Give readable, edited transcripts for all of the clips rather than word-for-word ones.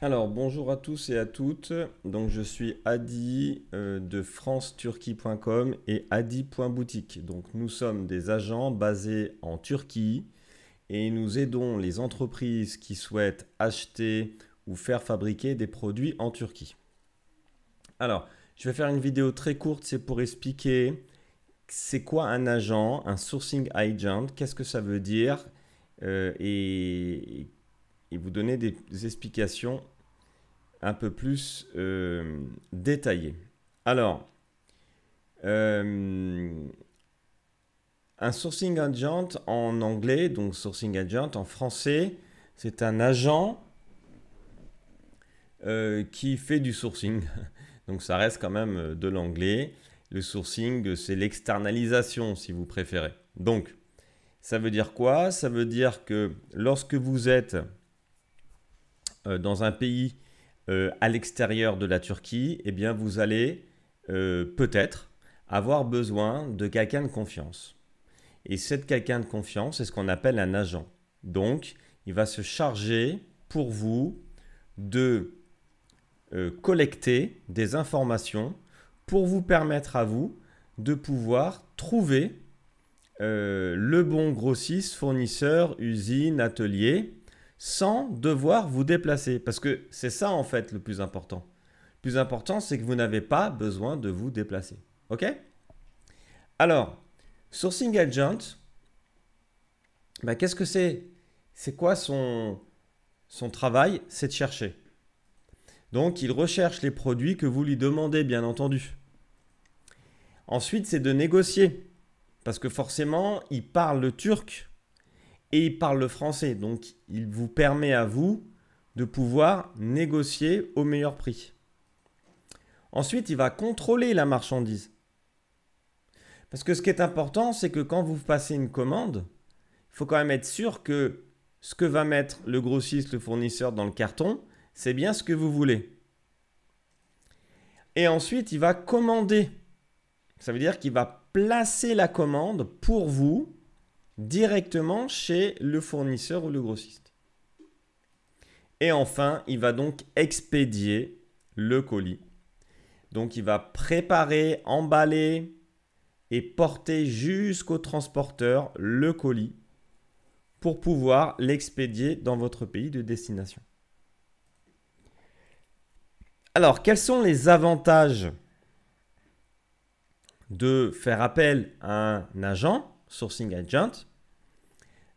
Alors, bonjour à tous et à toutes. Donc, je suis Adi de franceturquie.com et Adi.boutique. Donc, nous sommes des agents basés en Turquie et nous aidons les entreprises qui souhaitent acheter ou faire fabriquer des produits en Turquie. Alors, je vais faire une vidéo très courte, c'est pour expliquer c'est quoi un agent, un sourcing agent, qu'est-ce que ça veut dire et vous donner des explications un peu plus détaillé. Alors, euh, un sourcing agent en anglais, donc sourcing agent en français, c'est un agent qui fait du sourcing. Donc ça reste quand même de l'anglais. Le sourcing, c'est l'externalisation si vous préférez. Donc, ça veut dire quoi? Ça veut dire que lorsque vous êtes dans un pays à l'extérieur de la Turquie, eh bien vous allez peut-être avoir besoin de quelqu'un de confiance. Et cette quelqu'un de confiance, c'est ce qu'on appelle un agent. Donc, il va se charger pour vous de collecter des informations pour vous permettre à vous de pouvoir trouver le bon grossiste, fournisseur, usine, atelier, sans devoir vous déplacer. Parce que c'est ça en fait le plus important. Le plus important, c'est que vous n'avez pas besoin de vous déplacer. OK? Alors, sourcing agent, ben, qu'est-ce que c'est? C'est quoi son travail? C'est de chercher. Donc, il recherche les produits que vous lui demandez, bien entendu. Ensuite, c'est de négocier. Parce que forcément, il parle le turc et il parle le français. Donc, il vous permet à vous de pouvoir négocier au meilleur prix. Ensuite, il va contrôler la marchandise. Parce que ce qui est important, c'est que quand vous passez une commande, il faut quand même être sûr que ce que va mettre le grossiste, le fournisseur dans le carton, c'est bien ce que vous voulez. Et ensuite, il va commander. Ça veut dire qu'il va placer la commande pour vous directement chez le fournisseur ou le grossiste. Et enfin, il va donc expédier le colis. Donc, il va préparer, emballer et porter jusqu'au transporteur le colis pour pouvoir l'expédier dans votre pays de destination. Alors, quels sont les avantages de faire appel à un agent, sourcing agent?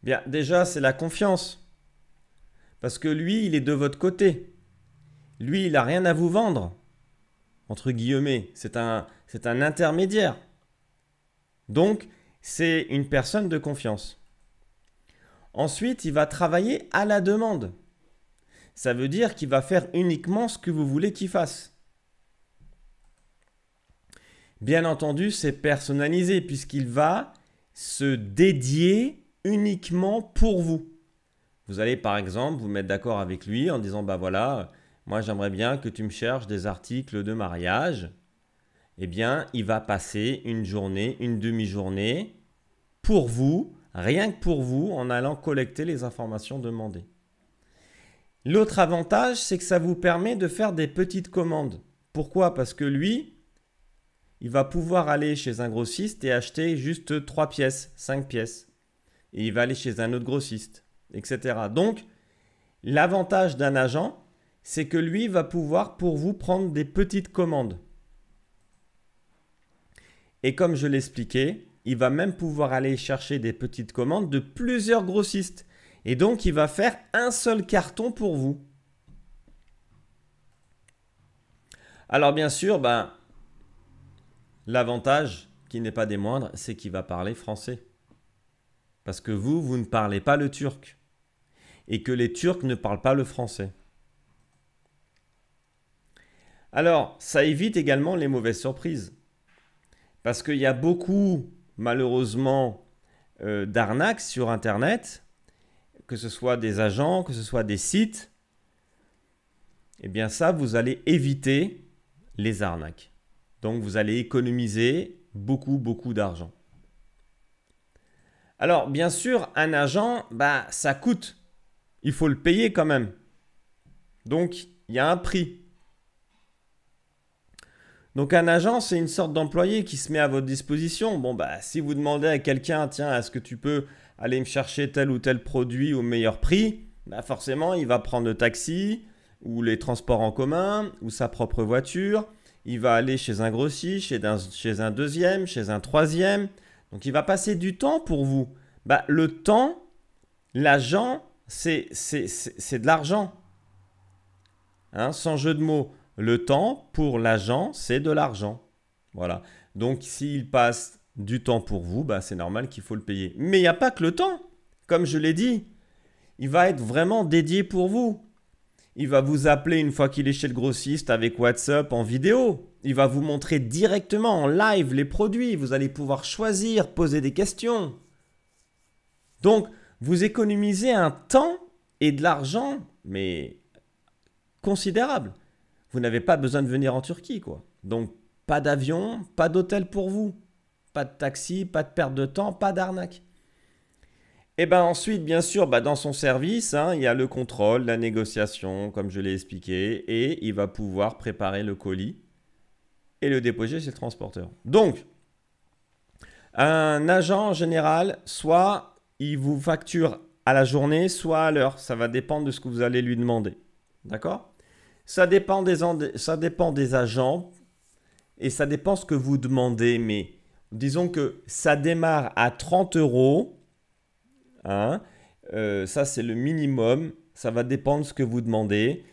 Bien, déjà, c'est la confiance. Parce que lui, il est de votre côté. Lui, il n'a rien à vous vendre. Entre guillemets, c'est un intermédiaire. Donc, c'est une personne de confiance. Ensuite, il va travailler à la demande. Ça veut dire qu'il va faire uniquement ce que vous voulez qu'il fasse. Bien entendu, c'est personnalisé puisqu'il va se dédier uniquement pour vous. Vous allez par exemple vous mettre d'accord avec lui en disant bah voilà, moi j'aimerais bien que tu me cherches des articles de mariage. Eh bien, il va passer une journée, une demi-journée pour vous, rien que pour vous, en allant collecter les informations demandées. L'autre avantage, c'est que ça vous permet de faire des petites commandes. Pourquoi? Parce que lui, il va pouvoir aller chez un grossiste et acheter juste 3 pièces, 5 pièces. Et il va aller chez un autre grossiste, etc. Donc, l'avantage d'un agent, c'est que lui va pouvoir pour vous prendre des petites commandes. Et comme je l'expliquais, il va même pouvoir aller chercher des petites commandes de plusieurs grossistes. Et donc, il va faire un seul carton pour vous. Alors bien sûr, l'avantage, qui n'est pas des moindres, c'est qu'il va parler français. Parce que vous ne parlez pas le turc. Et que les Turcs ne parlent pas le français. Alors, ça évite également les mauvaises surprises. Parce qu'il y a beaucoup, malheureusement, d'arnaques sur Internet, que ce soit des agents, que ce soit des sites. Eh bien ça, vous allez éviter les arnaques. Donc, vous allez économiser beaucoup, beaucoup d'argent. Alors, bien sûr, un agent, ça coûte. Il faut le payer quand même. Donc, il y a un prix. Donc un agent, c'est une sorte d'employé qui se met à votre disposition. Bon, bah, si vous demandez à quelqu'un, tiens, est-ce que tu peux aller me chercher tel ou tel produit au meilleur prix, bah forcément, il va prendre le taxi ou les transports en commun ou sa propre voiture. Il va aller chez un grossiste, chez un deuxième, chez un troisième. Donc il va passer du temps pour vous. Bah, le temps, l'agent, c'est de l'argent. Hein, sans jeu de mots. Le temps, pour l'agent, c'est de l'argent. Voilà. Donc, s'il passe du temps pour vous, bah, c'est normal qu'il faut le payer. Mais il n'y a pas que le temps. Comme je l'ai dit, il va être vraiment dédié pour vous. Il va vous appeler une fois qu'il est chez le grossiste avec WhatsApp en vidéo. Il va vous montrer directement en live les produits. Vous allez pouvoir choisir, poser des questions. Donc, vous économisez un temps et de l'argent, mais considérable. Vous n'avez pas besoin de venir en Turquie, quoi. Donc, pas d'avion, pas d'hôtel pour vous, pas de taxi, pas de perte de temps, pas d'arnaque. Et bien ensuite, bien sûr, dans son service, hein, il y a le contrôle, la négociation, comme je l'ai expliqué, et il va pouvoir préparer le colis et le déposer chez le transporteur. Donc, un agent en général, soit il vous facture à la journée, soit à l'heure. Ça va dépendre de ce que vous allez lui demander. D'accord ? Ça dépend des agents et ça dépend ce que vous demandez. Mais disons que ça démarre à 30 euros. Hein, ça, c'est le minimum. Ça va dépendre de ce que vous demandez.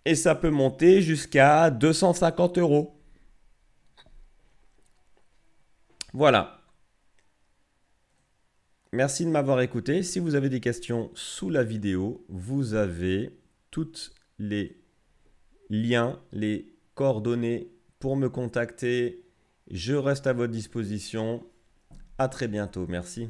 Et ça peut monter jusqu'à 250 euros. Voilà. Merci de m'avoir écouté. Si vous avez des questions sous la vidéo, vous avez toutes les liens, les coordonnées pour me contacter. Je reste à votre disposition. À très bientôt. Merci.